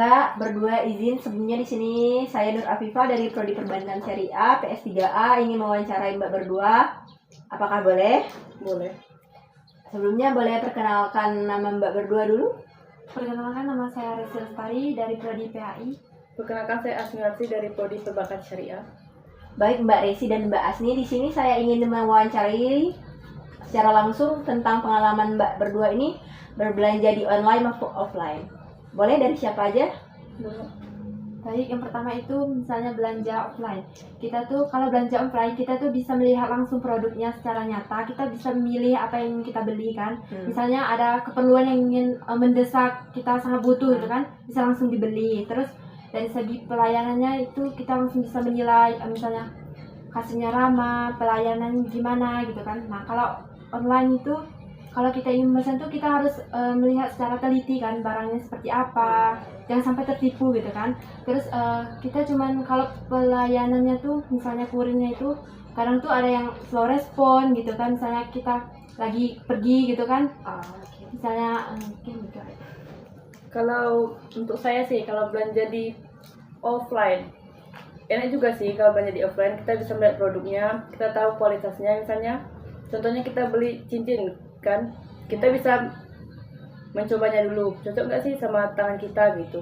Mbak, berdua izin sebelumnya di sini saya Nur Afifah dari Prodi Perbankan Syariah PS3A ingin mewawancarai Mbak berdua. Apakah boleh? Boleh. Sebelumnya boleh perkenalkan nama Mbak berdua dulu? Perkenalkan, nama saya Resi Lestari dari Prodi PAI. Perkenalkan, saya Asmiati dari Prodi Perbankan Syariah. Baik Mbak Resi dan Mbak Asni, di sini saya ingin mewawancarai secara langsung tentang pengalaman Mbak berdua ini berbelanja di online maupun offline. Boleh dari siapa aja? Baik, yang pertama itu misalnya belanja offline. Kita tuh kalau belanja offline kita tuh bisa melihat langsung produknya secara nyata. Kita bisa memilih apa yang ingin kita beli kan. Misalnya ada keperluan yang ingin mendesak, kita sangat butuh itu kan, bisa langsung dibeli. Terus dari segi pelayanannya itu kita langsung bisa menilai, misalnya kasirnya ramah, pelayanan gimana gitu kan. Nah kalau online itu, kalau kita ingin memesan tuh kita harus melihat secara teliti kan barangnya seperti apa, jangan sampai tertipu gitu kan. Terus kita cuman kalau pelayanannya tuh misalnya kurirnya itu kadang tuh ada yang slow respon gitu kan, misalnya kita lagi pergi gitu kan, misalnya mungkin gitu. Kalau untuk saya sih, kalau belanja di offline enak juga sih. Kalau belanja di offline kita bisa melihat produknya, kita tahu kualitasnya. Misalnya contohnya kita beli cincin kan, kita bisa mencobanya dulu, cocok nggak sih sama tangan kita gitu.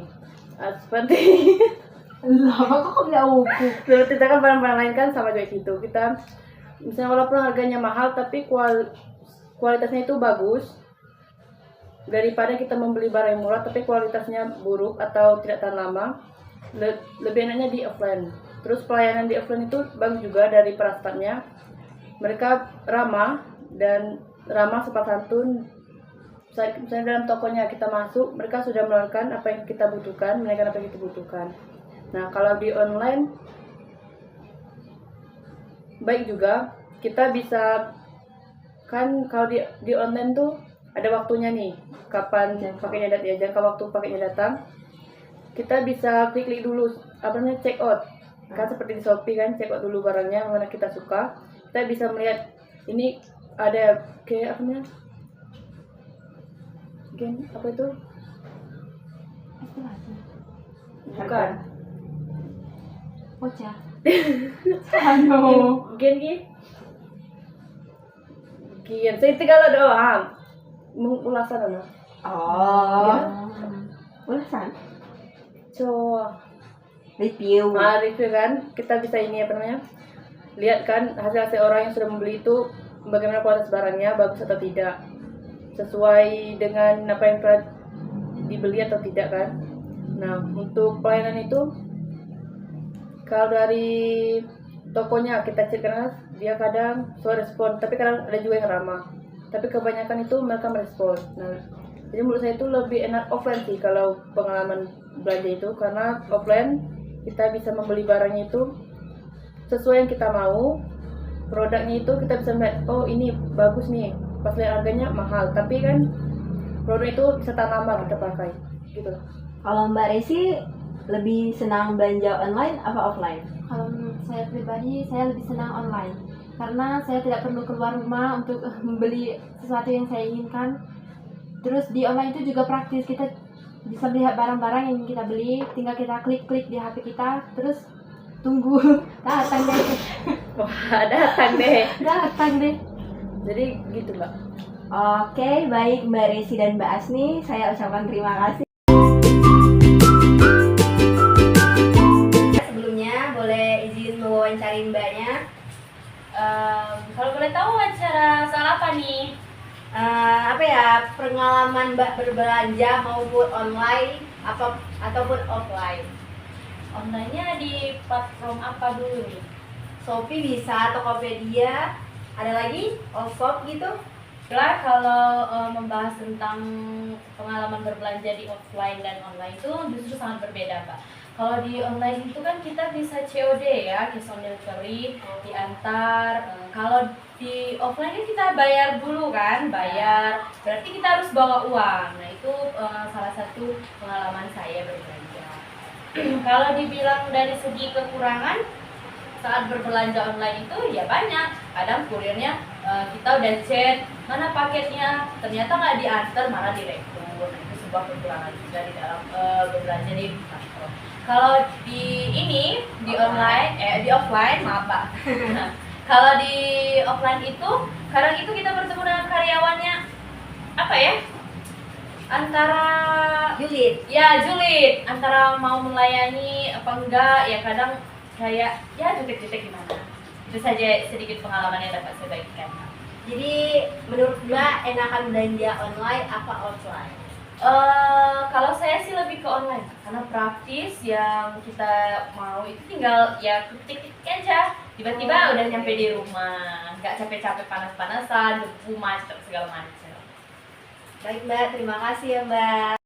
Seperti Lama kok nggak ukur? kita kan barang-barang lain kan sama juga gitu. Kita misalnya walaupun harganya mahal tapi kualitasnya itu bagus, daripada kita membeli barang yang murah tapi kualitasnya buruk atau tidak tahan lama, lebih enaknya di offline. Terus pelayanan di offline itu bagus juga dari para staffnya, mereka ramah dan ramah sopan santun. Misalnya dalam tokonya kita masuk, mereka sudah menawarkan apa yang kita butuhkan, menawarkan apa yang kita butuhkan. Nah kalau di online baik juga, kita bisa kan kalau di online tuh ada waktunya nih, kapan pakainya datang, ya jangka waktu pakainya datang. Kita bisa klik dulu apa namanya, check out kan, seperti di Shopee kan, check out dulu barangnya mana kita suka. Kita bisa melihat ini ada kayak apa namanya, gen apa itu, bukan Bocah. gen saya tinggal doang ulasan anak. Oh, ulasan? Review. Review kan, kita bisa ini apa namanya, lihat kan hasil orang yang sudah membeli itu bagaimana kualitas barangnya, bagus atau tidak, sesuai dengan apa yang telah dibeli atau tidak kan. Nah untuk pelayanan itu, kalau dari tokonya kita cek kan, dia kadang slow respon, tapi kadang ada juga yang ramah, tapi kebanyakan itu mereka merespon. Nah jadi menurut saya itu lebih enak offline sih kalau pengalaman belanja itu, karena offline kita bisa membeli barangnya itu sesuai yang kita mau, produknya itu kita bisa melihat, oh ini bagus nih, pas lihat harganya mahal, tapi kan produk itu bisa tahan lama kita pakai gitu. Kalau Mbak Resi lebih senang belanja online apa offline? Kalau menurut saya pribadi, saya lebih senang online karena saya tidak perlu keluar rumah untuk membeli sesuatu yang saya inginkan. Terus di online itu juga praktis, kita bisa melihat barang-barang yang kita beli, tinggal kita klik-klik di HP kita, terus tunggu datang deh. Wah datang deh. Datang deh. Jadi gitu Mbak. Oke, baik Mbak Resi dan Mbak Asni, saya ucapkan terima kasih. Sebelumnya boleh izin mewawancari Mbaknya. Kalau boleh tahu wawancara soal apa nih? Pengalaman Mbak berbelanja maupun online ataupun offline. Online-nya di platform apa dulu nih? Shopee bisa, Tokopedia, ada lagi Allshop gitu. Lah kalau membahas tentang pengalaman berbelanja di offline dan online itu justru sangat berbeda, Pak. Kalau di online itu kan kita bisa COD ya, cash on delivery, diantar. Kalau di offline kan kita bayar dulu kan, berarti kita harus bawa uang. Nah itu salah satu pengalaman saya berbelanja. Kalau dibilang dari segi kekurangan saat berbelanja online itu ya banyak. Kadang kurirnya kita udah chat mana paketnya, ternyata nggak diantar, malah direktur. Nah, itu sebuah kekurangan juga di dalam berbelanja di platform. Kalau di online di offline maaf Pak. Nah, kalau di offline itu kadang itu kita bertemu dengan karyawannya apa ya? Antara Julid. julid antara mau melayani apa enggak, ya kadang kayak ya jutek-jutek gimana. Itu saja sedikit pengalaman yang dapat saya bagikan. Jadi menurut Mbak enakan belanja online apa offline? Kalau saya sih lebih ke online karena praktis, yang kita mau itu tinggal ya ketik-ketik aja, tiba-tiba udah nyampe di rumah, nggak capek-capek panas-panasan, debu macet segala macam. Baik Mbak, terima kasih ya Mbak.